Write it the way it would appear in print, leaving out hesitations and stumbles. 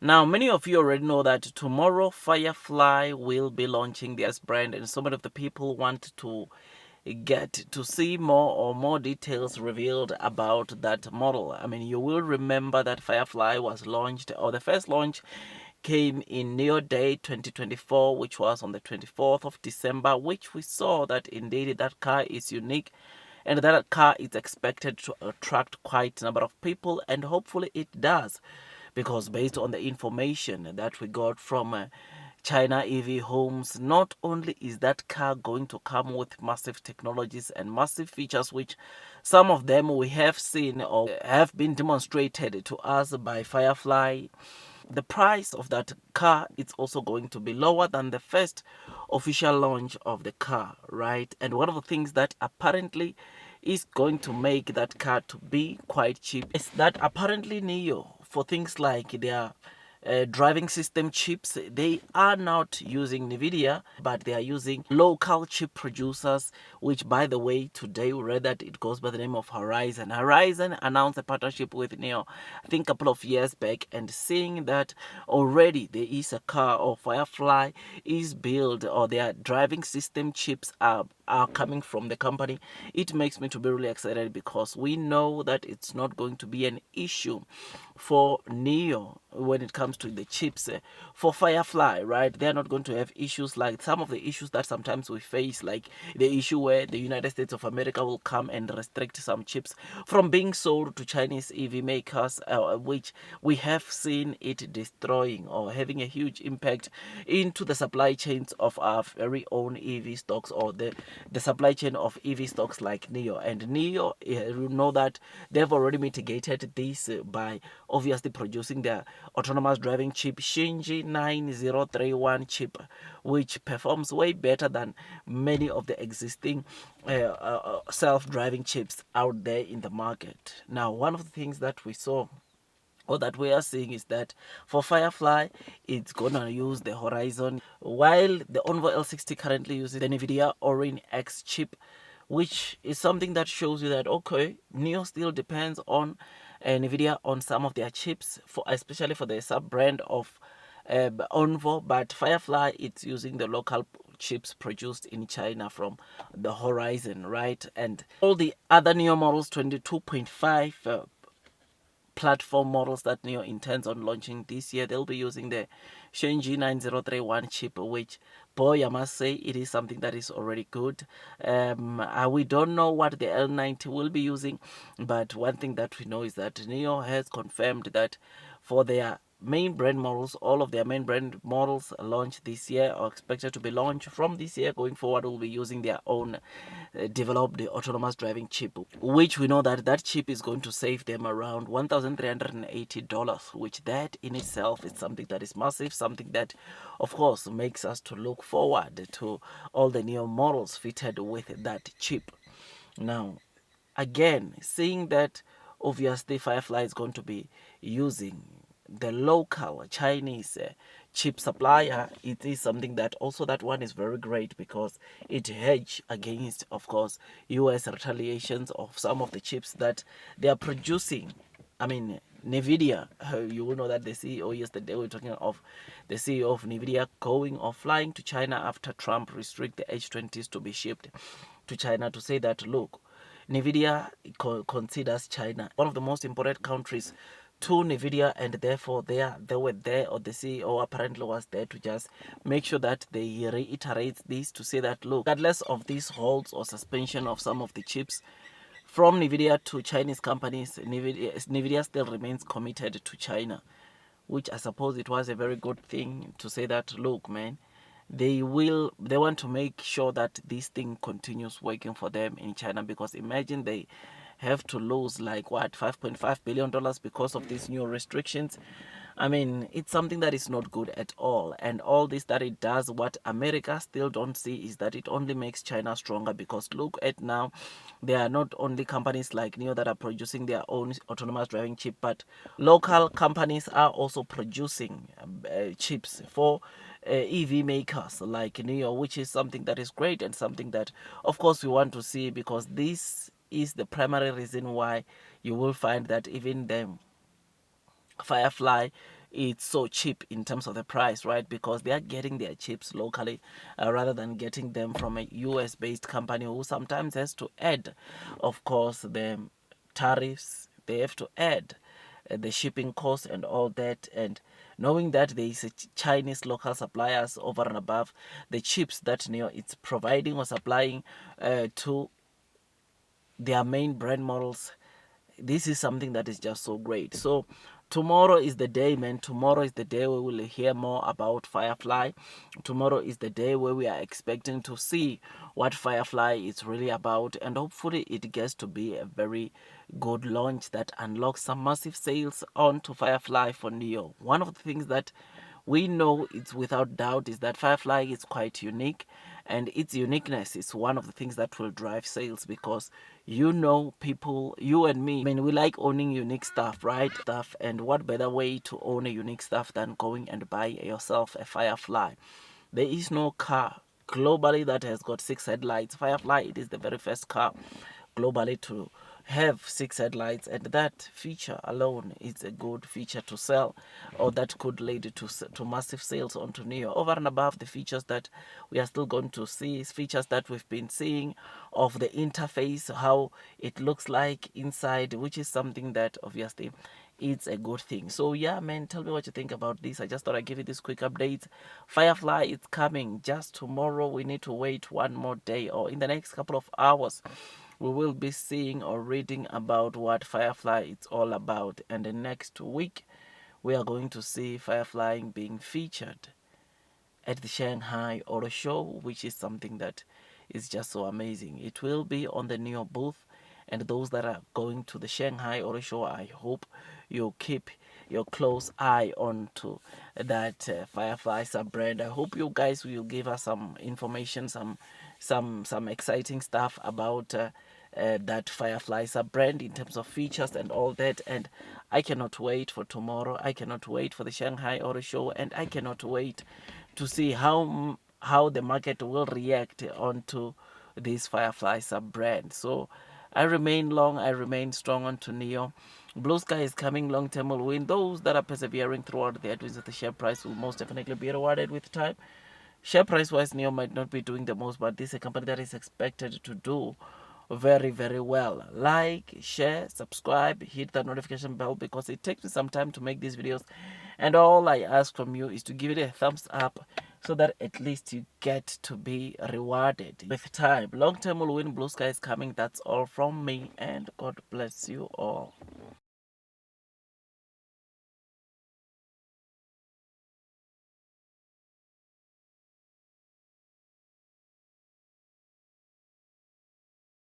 Now, many of you already know that tomorrow Firefly will be launching their brand, and so many of the people want to get to see more details revealed about that model. I mean, you will remember that Firefly was launched, or the first launch came in Neo Day 2024, which was on the 24th of December, which we saw that indeed that car is unique, and that car is expected to attract quite a number of people, and hopefully it does, because based on the information that we got from China EV Homes, not only is that car going to come with massive technologies and massive features, which some of them we have seen or have been demonstrated to us by Firefly, the price of that car is also going to be lower than the first official launch of the car, right? And one of the things that apparently is going to make that car to be quite cheap is that apparently Nio, for things like their driving system chips, they are not using Nvidia, but they are using local chip producers, which, by the way, today we read that it goes by the name of Horizon. Horizon announced a partnership with Nio, I think a couple of years back, and seeing that already there is a car, or Firefly is built, or their driving system chips are coming from the company, it makes me to be really excited, because we know that it's not going to be an issue for Nio when it comes to the chips. For Firefly, right, they're not going to have issues like some of the issues that sometimes we face, like the issue where the United States of America will come and restrict some chips from being sold to Chinese EV makers, which we have seen it destroying or having a huge impact into the supply chains of our very own EV stocks, or the supply chain of EV stocks like Nio. And Nio, you know that they've already mitigated this by obviously producing their autonomous driving chip Shinji 9031 chip, which performs way better than many of the existing self-driving chips out there in the market. Now, one of the things that we saw, or that we are seeing, is that for Firefly, it's gonna use the Horizon, while the Onvo L60 currently uses the Nvidia Orin X chip, which is something that shows you that, okay, Nio still depends on Nvidia on some of their chips, for especially for the sub brand of Onvo, but Firefly, it's using the local chips produced in China from the Horizon, right? And all the other Nio models, 22.5 platform models that Nio intends on launching this year, they'll be using the Shenji 9031 chip, which, boy, I must say, it is something that is already good. We don't know what the L90 will be using, but one thing that we know is that Nio has confirmed that for their main brand models, all of their main brand models launched this year, or expected to be launched from this year going forward, will be using their own developed autonomous driving chip, which we know that that chip is going to save them around $1,380, which that in itself is something that is massive, something that of course makes us to look forward to all the new models fitted with that chip. Now, again, seeing that obviously Firefly is going to be using the local Chinese chip supplier, it is something that also, that one is very great, because it hedge against, of course, US retaliations of some of the chips that they are producing. I mean, Nvidia, you will know that the CEO yesterday, we were talking of the CEO of Nvidia going or flying to China after Trump restrict the H20s to be shipped to China, to say that, look, Nvidia considers China one of the most important countries to Nvidia, and therefore they were there, or the CEO apparently was there, to just make sure that they reiterate this, to say that, look, regardless of these holds or suspension of some of the chips from Nvidia to Chinese companies, Nvidia still remains committed to China, which I suppose it was a very good thing to say that, look, man, they want to make sure that this thing continues working for them in China, because imagine they have to lose like what, $5.5 billion because of these new restrictions. I mean, it's something that is not good at all. And all this that it does, what America still don't see, is that it only makes China stronger, because look at now, there are not only companies like Nio that are producing their own autonomous driving chip, but local companies are also producing chips for EV makers like Nio, which is something that is great, and something that of course we want to see, because this is the primary reason why you will find that even them Firefly it's so cheap in terms of the price, right? Because they are getting their chips locally rather than getting them from a US based company who sometimes has to add, of course, the tariffs. They have to add the shipping costs and all that, and knowing that there is a Chinese local suppliers over and above the chips that Nio is providing or supplying to their main brand models, this is something that is just so great. So tomorrow is the day, man. Tomorrow is the day where we'll hear more about Firefly. Tomorrow is the day where we are expecting to see what Firefly is really about, and hopefully it gets to be a very good launch that unlocks some massive sales onto Firefly for Nio. One of the things that we know it's without doubt is that Firefly is quite unique, and its uniqueness is one of the things that will drive sales, because people, you and me, I mean, we like owning unique stuff, right? And what better way to own a unique stuff than going and buy yourself a Firefly? There is no car globally that has got 6 headlights. Firefly, it is the very first car globally to have 6 headlights, and that feature alone is a good feature to sell, or that could lead to massive sales onto Nio. Over and above the features that we are still going to see, features that we've been seeing of the interface, how it looks like inside, which is something that obviously it's a good thing. So yeah, man, tell me what you think about this. I just thought I'd give you this quick update. Firefly is coming just tomorrow. We need to wait one more day, or in the next couple of hours we will be seeing or reading about what Firefly is all about. And the next week we are going to see Firefly being featured at the Shanghai Auto Show, which is something that is just so amazing. It will be on the Nio booth, and those that are going to the Shanghai Auto Show, I hope you keep your close eye on to that Firefly sub brand. I hope you guys will give us some information, some exciting stuff about that Firefly sub brand in terms of features and all that. And I cannot wait for tomorrow. I cannot wait for the Shanghai Auto Show, and I cannot wait to see how the market will react onto this Firefly sub brand. So I remain long, I remain strong onto Nio. Blue sky is coming, long term will win. Those that are persevering throughout the headwinds of the share price will most definitely be rewarded with time. Share price wise, Nio might not be doing the most, but this is a company that is expected to do very, very well. Like, share, subscribe, hit that notification bell, because it takes me some time to make these videos, and all I ask from you is to give it a thumbs up so that at least you get to be rewarded with time. Long term will win, blue sky is coming. That's all from me, and God bless you all.